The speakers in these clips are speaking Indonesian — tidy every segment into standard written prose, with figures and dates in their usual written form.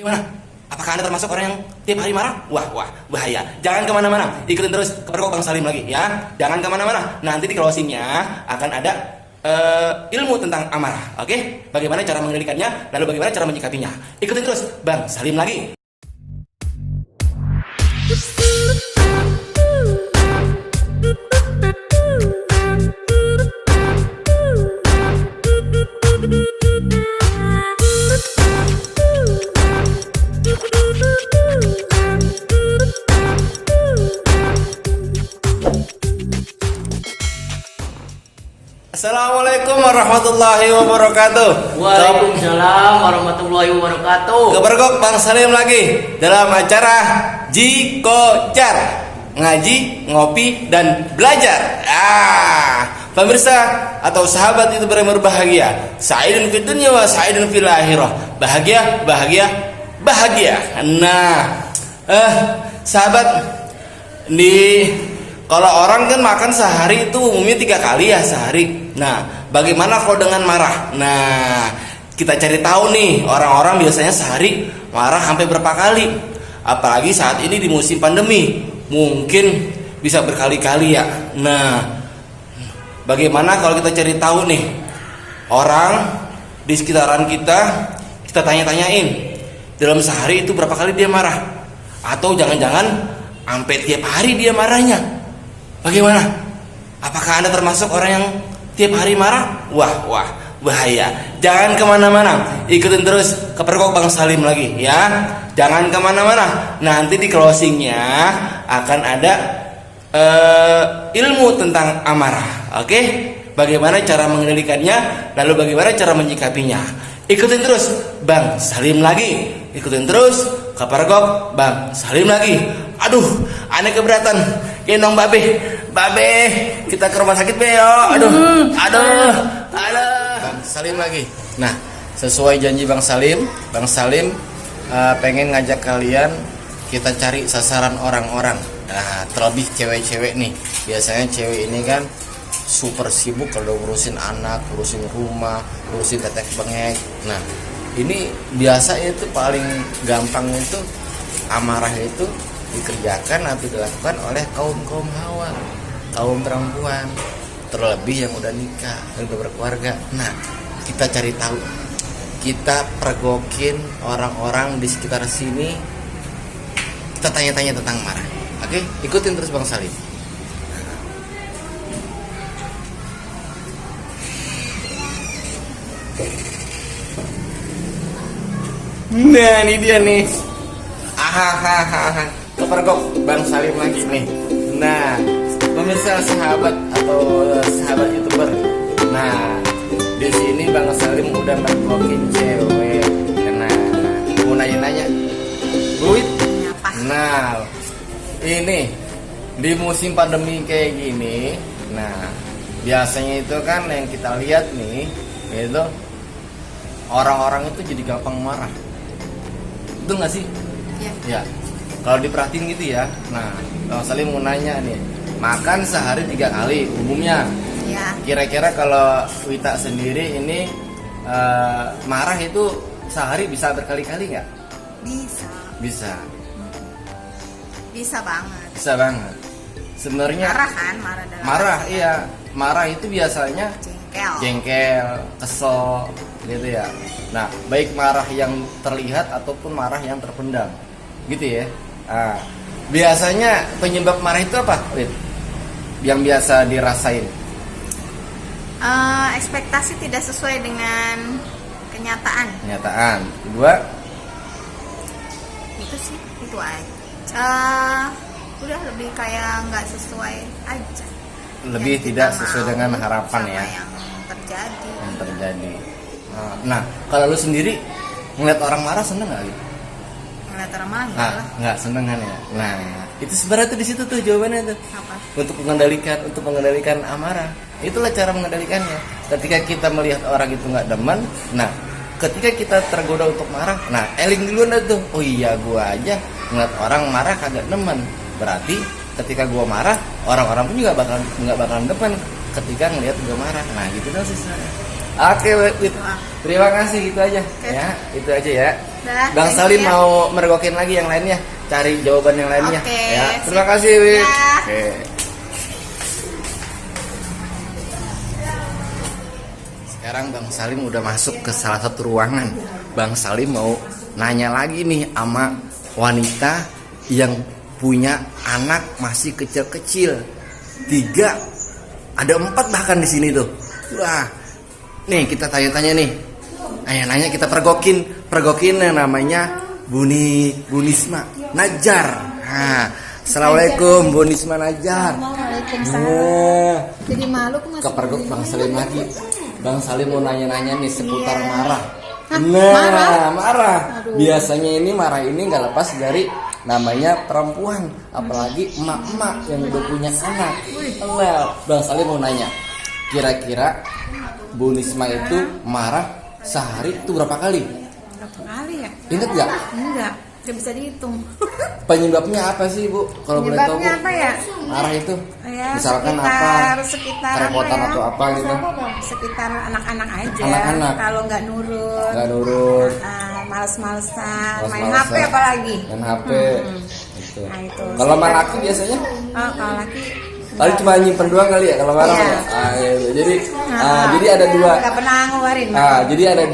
Gimana? Apakah Anda termasuk orang yang tiap hari marah? Wah, bahaya. Jangan kemana-mana. Ikutin terus kepada Bang Salim lagi, ya. Jangan kemana-mana. Nanti di closingnya akan ada ilmu tentang amarah. Oke? Bagaimana cara mengendalikannya, lalu bagaimana cara menyikapinya. Ikutin terus Bang Salim lagi. Assalamualaikum warahmatullahi wabarakatuh. Waalaikumsalam warahmatullahi wabarakatuh. Kebergok Bang Salim lagi dalam acara Jikocar, ngaji, ngopi, dan belajar. Pemirsa atau sahabat itu berbahagia. Sa'idun fid dunya wa sa'idun fil akhirah. Bahagia, bahagia, bahagia. Nah, sahabat, kalau orang kan makan sehari itu umumnya 3 kali ya sehari. Nah, bagaimana kalau dengan marah? Nah, kita cari tahu nih, orang-orang biasanya sehari marah sampai berapa kali? Apalagi saat ini di musim pandemi, mungkin bisa berkali-kali ya. Nah, bagaimana kalau kita cari tahu nih, orang di sekitaran kita tanya-tanyain, dalam sehari itu berapa kali dia marah? Atau jangan-jangan sampai tiap hari dia marahnya? Bagaimana? Apakah Anda termasuk orang yang tiap hari marah? Wah, bahaya. Jangan kemana-mana. Ikutin terus kepergok Bang Salim lagi, ya. Jangan kemana-mana. Nanti di closingnya akan ada ilmu tentang amarah. Oke? Bagaimana cara mengendalikannya, lalu bagaimana cara menyikapinya. Ikutin terus Bang Salim lagi. Ikutin terus kepergok Bang Salim lagi. Aduh, aneh keberatan. Gendong babe, kita ke rumah sakit be yo. Aduh. Bang Salim lagi. Nah, sesuai janji Bang Salim pengen ngajak kalian kita cari sasaran orang-orang. Nah, terlebih cewek-cewek nih. Biasanya cewek ini kan super sibuk kalau urusin anak, urusin rumah, urusin tetek bengek. Nah, ini biasa itu paling gampang itu amarah itu dikerjakan atau dilakukan oleh kaum hawa, kaum perempuan, terlebih yang udah nikah dan udah berkeluarga. Nah, kita cari tahu, kita pergokin orang-orang di sekitar sini, kita tanya-tanya tentang marah. Oke, ikutin terus Bang Salim. Nah, ini dia nih. Kepergok Bang Salim lagi nih. Nah, pemirsa sahabat atau sahabat YouTuber. Nah, di sini Bang Salim udah mergokin cewek. Nah, mau nanya-nanya. Duit? Nah, ini di musim pandemi kayak gini. Nah, biasanya itu kan yang kita lihat nih, itu orang-orang itu jadi gampang marah. Itu nggak sih? Ya. Kalau diperhatiin gitu ya. Nah, Bang Salim mau nanya nih, makan sehari 3 kali umumnya. Ya. Kira-kira kalau Wita sendiri ini marah itu sehari bisa berkali-kali nggak? Bisa. Bisa banget. Bisa banget. Sebenarnya marah, iya. Marah itu biasanya jengkel, kesel gitu ya. Nah, baik marah yang terlihat ataupun marah yang terpendam. Gitu ya. Nah, biasanya penyebab marah itu apa, Wit? Yang biasa dirasain? Ekspektasi tidak sesuai dengan kenyataan. Kedua? Itu aja. Udah lebih kayak nggak sesuai aja. Lebih tidak sesuai dengan harapan ya. Yang terjadi. Nah, kalau lu sendiri ngeliat orang marah seneng nggak gitu? Ngeliat orang marah nggak seneng kan ya. Nah, itu sebenarnya tuh di situ tuh jawabannya tuh. Apa? Untuk mengendalikan amarah. Itulah cara mengendalikannya. Ketika kita melihat orang itu nggak demen, nah, ketika kita tergoda untuk marah, nah, eling duluan tuh. Oh iya, gua aja ngeliat orang marah kagak demen. Berarti ketika gua marah, orang-orang pun juga nggak bakalan demen ketika ngelihat gua marah. Nah, gitu dong sih. Oke, Wit. Terima kasih, gitu aja. Ya, itu aja ya. Dah, Bang thank Salim you ya. mau mergokin lagi yang lainnya, cari jawaban yang lainnya. Oke, Ya, sip. terima kasih, Wi. Ya. Oke. Sekarang Bang Salim udah masuk ke salah satu ruangan. Bang Salim mau nanya lagi nih sama wanita yang punya anak masih kecil-kecil. 3, ada 4 bahkan di sini tuh. Wah, nih kita tanya-tanya nih. Nanya-nanya kita pergokin yang namanya Bunisma Najar. Nah, assalamualaikum Bunisma Najar. Waalaikumsalam. Jadi malu aku masuk. Kepergok Bang Salim lagi. Bang Salim mau nanya-nanya nih seputar Iya. marah. Hah, Nah, marah. Aduh. Biasanya ini marah ini nggak lepas dari namanya perempuan, apalagi emak-emak yang udah punya anak. Well, Bang Salim mau nanya, kira-kira Bu Nisma itu marah sehari itu berapa kali? Berapa kali ya? Ingat nggak? Enggak, nggak bisa dihitung. Penyebabnya apa sih, Bu? Kalau boleh tahu, Bu? Penyebabnya apa ya? Marah itu? Ya, Misalkan sekitar kerepotan apa ya? atau apa gitu? Sekitar anak-anak aja. Anak-anak. Kalau nggak nurut, Nggak nurut, males-malesan, main males-malesan, HP apalagi. main HP. Gitu. Nah, itu. Kalau sama laki biasanya? Oh, kalau laki Paling cuma nyimpen doang kali ya kalau marah. Iya. Gitu. Jadi ada dua. nggak pernah ngeluarin. Jadi ada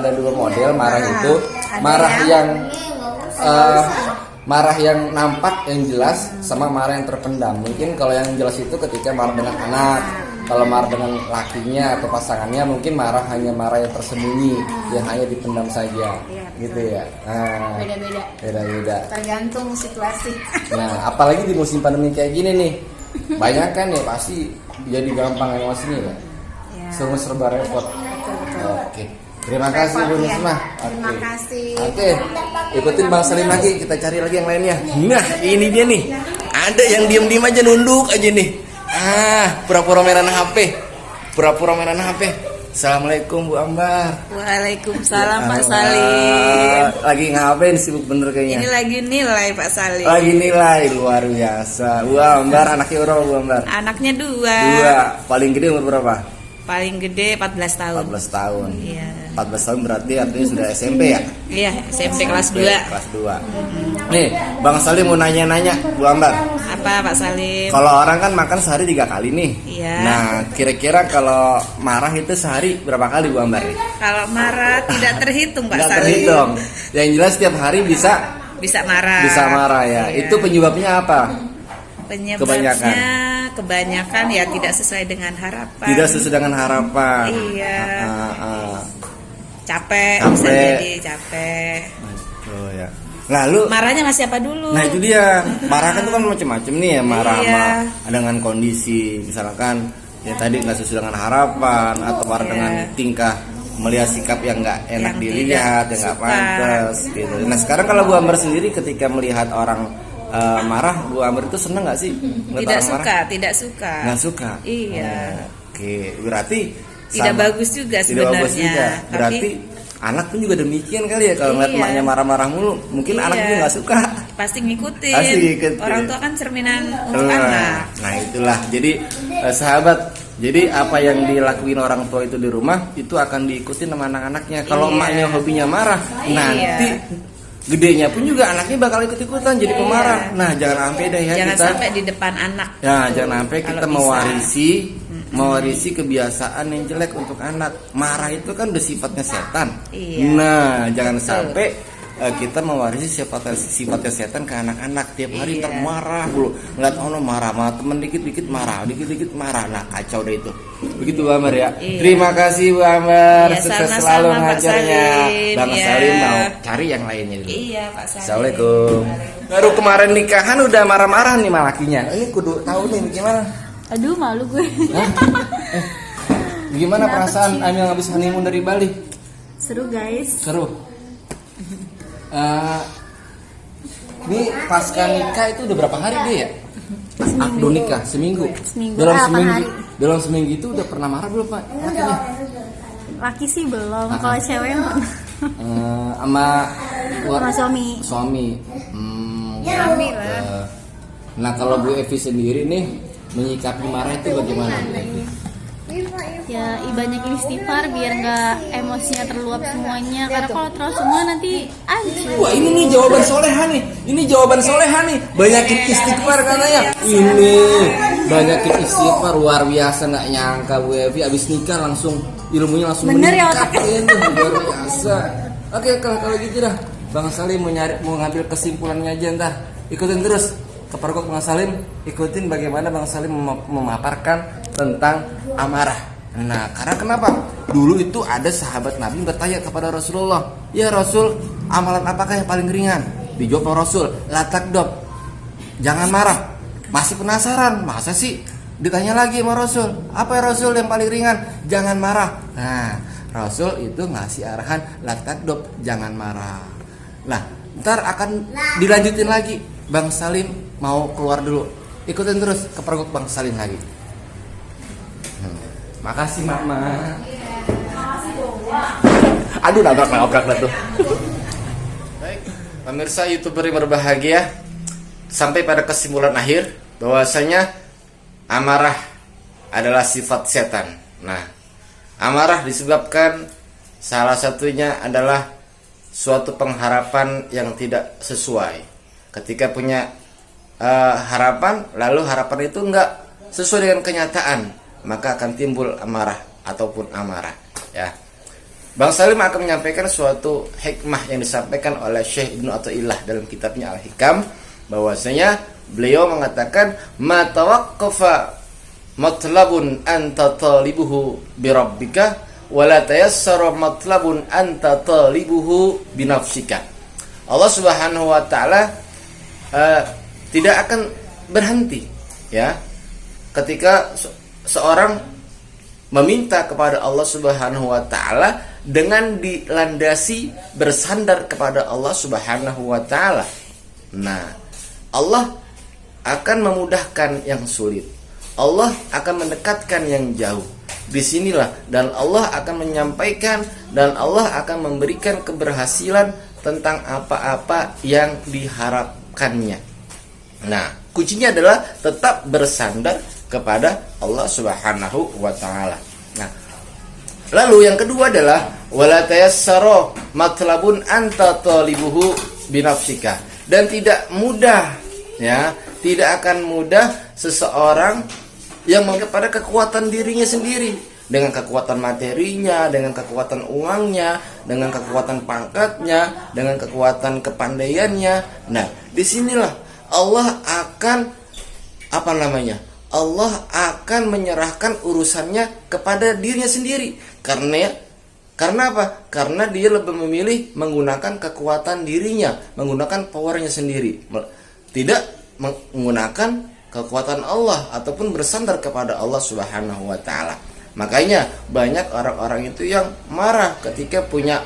dua model marah itu. Ada Marah yang marah yang nampak yang jelas sama marah yang terpendam. Mungkin kalau yang jelas itu ketika marah dengan anak. Kalau marah dengan lakinya atau pasangannya mungkin hanya marah yang tersembunyi, yang hanya dipendam saja. Iya, Gitu ya. Nah, beda-beda. beda-beda. Tergantung situasi. Nah, apalagi di musim pandemi kayak gini nih, banyak kan ya pasti jadi gampang emosinya ya. Ya. Semua serba repot. Betul. Oke, terima kasih Bu Repot, ya. Nisma. Terima kasih. Oke, ikutin Bang Salim lagi, kita cari lagi yang lainnya. Nah, ini dia nih. Ada yang diem-diem aja nunduk aja nih. Pura-pura mainan HP. Pura-pura mainan HP. Assalamualaikum Bu Ambar. Waalaikumsalam Pak Ah, Salim. Lagi ngapain sibuk bener Ini kayaknya? lagi nilai Pak Salim. Lagi nilai luar biasa. Bu Ambar anaknya berapa Bu Ambar? Anaknya 2. 2. Paling gede umur berapa? Paling gede 14 tahun. 14 tahun. Iya. 14 tahun berarti artinya sudah SMP ya? Iya, SMP kelas 2. Kelas 2. Nih, Bang Salim mau nanya-nanya Bu Ambar. Apa Pak Salim? Kalau orang kan makan sehari 3 kali nih. Iya. Nah, kira-kira kalau marah itu sehari berapa kali Bu Ambar nih? Kalau marah tidak terhitung Pak Nggak Salim. terhitung. Yang jelas setiap hari bisa Bisa marah. marah ya. Iya. Itu penyebabnya apa? Penyebabnya kebanyakan ya tidak sesuai dengan harapan. Tidak sesuai dengan harapan. Iya. Ah. Capek, Capek. bisa jadi capek. Oh ya. Lalu Marahnya masih apa dulu? nah itu dia, marah kan itu kan macam-macam nih ya, marah Iya. sama dengan kondisi, misalkan ya tadi nggak sesuai dengan harapan atau marah Iya. dengan tingkah melihat sikap yang nggak enak Yang dilihat, tidak yang nggak suka. pantas gitu. Nah sekarang kalau Bu Amber sendiri ketika melihat orang marah, Bu Amber itu seneng nggak sih? Melihat Tidak orang suka, marah? tidak suka. Nggak suka. Iya. Oke, berarti Tidak bagus juga Tidak bagus sebenarnya. juga. Tapi- Berarti anak pun juga demikian kali ya kalau ngeliat Iya. emaknya marah-marah mulu, mungkin Iya. anak juga nggak suka. Pasti ngikutin. Pasti ngikutin. Orang tua kan cerminan untuk anak. Nah itulah. Jadi sahabat, jadi apa yang dilakuin orang tua itu di rumah itu akan diikutin sama anak-anaknya. Kalau Iya. emaknya hobinya marah, Iya. nanti gedenya pun juga anaknya bakal ikut-ikutan jadi pemarah. Nah jangan sampai deh ya Jangan kita. sampai di depan anak. Ya jangan sampai Kalau kita bisa. mewarisi kebiasaan yang jelek untuk anak. Marah itu kan udah sifatnya setan. Iya. Nah jangan Betul. sampai kita mewarisi sifatnya setan ke anak-anak. Tiap hari Iya. ntar marah dulu, ngeliat ono marah, sama temen dikit-dikit marah, dikit-dikit marah. Nah kacau deh itu. Begitu Bu Amber ya. Iya. Terima kasih Bu Amber. Iya, Sukses sama-sama, selalu Pak ngajarnya. Salim. Bang Iya. Salim mau cari yang lainnya dulu. Iya Pak Salim. Assalamualaikum. Baru kemarin nikahan udah marah-marah nih sama lakinya. Ini kudu tahu nih gimana. Aduh, malu gue. Gimana perasaan Amil habis honeymoon dari Bali? Seru guys. Seru. Ini pasca nikah itu udah berapa hari dia ya? Akdo nikah seminggu. Seminggu. Dalam 8 seminggu. hari. Dalam seminggu itu udah pernah marah belum Pak? Lakinya? Laki sih belum. Kalau cewek mah Sama sama suami. suami. Suami lah. Nah kalau Bu Evi sendiri nih menyikapi marah itu bagaimana? Bu Evi? Ya, banyak istighfar biar nggak emosinya terluap semuanya. Karena kalau terlalu semua nanti hancur. Wah, ini nih jawaban soleha nih. Ini jawaban soleha nih. Banyakin istighfar katanya. Ini banyakin istighfar, luar biasa, nggak nyangka Bu Evi abis nikah langsung ilmunya langsung Bener ya meningkat. otaknya. Ini luar biasa. Oke, kalau gitu dah. Bang Salim mau ngambil kesimpulannya aja entah. Ikutin terus Kepergok Bang Salim, ikutin bagaimana Bang Salim memaparkan tentang amarah. Nah, karena kenapa? Dulu itu ada sahabat Nabi bertanya kepada Rasulullah, "Ya Rasul, amalan apakah yang paling ringan?" Dijawab Rasul, "La takdob." Jangan marah. Masih penasaran, masa sih? Ditanya lagi sama Rasul, "Apa ya Rasul yang paling ringan?" "Jangan marah." Nah, Rasul itu ngasih arahan, "La takdob," jangan marah. Nah, ntar akan dilanjutin lagi. Bang Salim mau keluar dulu. Ikutin terus Kepergok Bang Salim lagi. Makasih Mama. Aduh, nabrak dah tuh. Baik, pemirsa YouTuber yang berbahagia, sampai pada kesimpulan akhir bahwasanya amarah adalah sifat setan. Nah, amarah disebabkan salah satunya adalah suatu pengharapan yang tidak sesuai. Ketika punya harapan, lalu harapan itu enggak sesuai dengan kenyataan, maka akan timbul amarah ataupun amarah. Ya, Bang Salim akan menyampaikan suatu hikmah yang disampaikan oleh Syekh Ibnu Athaillah dalam kitabnya Al-Hikam, bahwasanya beliau mengatakan ma tawaqqafa matlabun anta talibuhu bi rabbika wa la tayassara matlabun anta talibuhu bi nafsika. Allah Subhanahu wa taala tidak akan berhenti, ya, ketika seorang meminta kepada Allah Subhanahu wa taala dengan dilandasi bersandar kepada Allah Subhanahu wa taala. Nah, Allah akan memudahkan yang sulit. Allah akan mendekatkan yang jauh. Disinilah dan Allah akan menyampaikan dan Allah akan memberikan keberhasilan tentang apa-apa yang diharapkannya. Nah, kuncinya adalah tetap bersandar kepada Allah Subhanahu wa taala. Nah, lalu yang kedua adalah wala tayassara matlabun anta talibuhu binafsika. Dan tidak mudah, ya, tidak akan mudah seseorang yang kepada kekuatan dirinya sendiri, dengan kekuatan materinya, dengan kekuatan uangnya, dengan kekuatan pangkatnya, dengan kekuatan kepandaiannya. Nah, disinilah Allah akan Allah akan menyerahkan urusannya kepada dirinya sendiri. Karena apa? Karena dia lebih memilih menggunakan kekuatan dirinya, menggunakan powernya sendiri, tidak menggunakan kekuatan Allah ataupun bersandar kepada Allah Subhanahu wa taala. Makanya banyak orang-orang itu yang marah ketika punya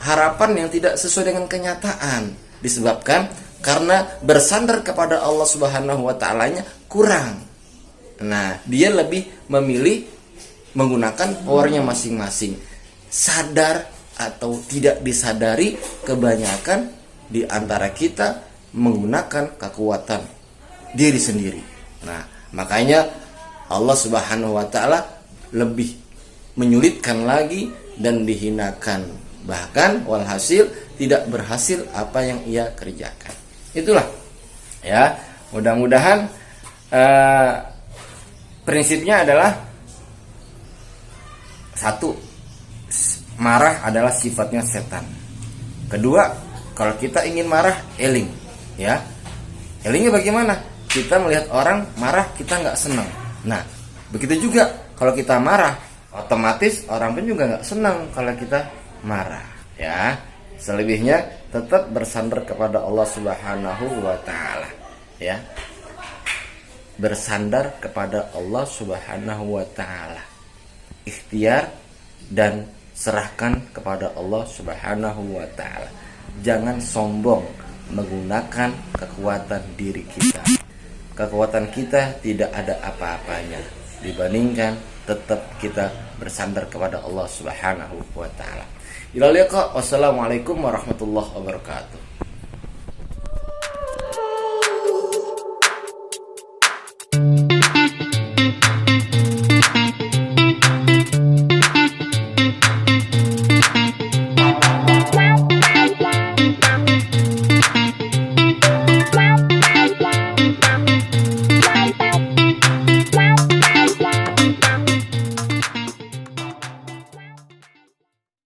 harapan yang tidak sesuai dengan kenyataan, disebabkan karena bersandar kepada Allah Subhanahu wa ta'alanya kurang. Nah, dia lebih memilih menggunakan powernya masing-masing. Sadar atau tidak disadari, kebanyakan di antara kita menggunakan kekuatan diri sendiri. Nah, makanya Allah Subhanahu wa ta'ala lebih menyulitkan lagi dan dihinakan. Bahkan walhasil tidak berhasil apa yang ia kerjakan. Itulah, ya, mudah-mudahan prinsipnya adalah satu, marah adalah sifatnya setan. Kedua, kalau kita ingin marah, eling, ya. Elingnya bagaimana? Kita melihat orang marah, kita nggak senang. Nah, begitu juga kalau kita marah, otomatis orang pun juga nggak senang kalau kita marah, ya. Selebihnya tetap bersandar kepada Allah Subhanahu wa ta'ala, ya. Bersandar kepada Allah Subhanahu wa ta'ala, ikhtiar dan serahkan kepada Allah Subhanahu wa ta'ala. Jangan sombong menggunakan kekuatan diri kita. Kekuatan kita tidak ada apa-apanya dibandingkan tetap kita bersandar kepada Allah Subhanahu wa ta'ala. Ila liqa, wassalamualaikum warahmatullahi wabarakatuh.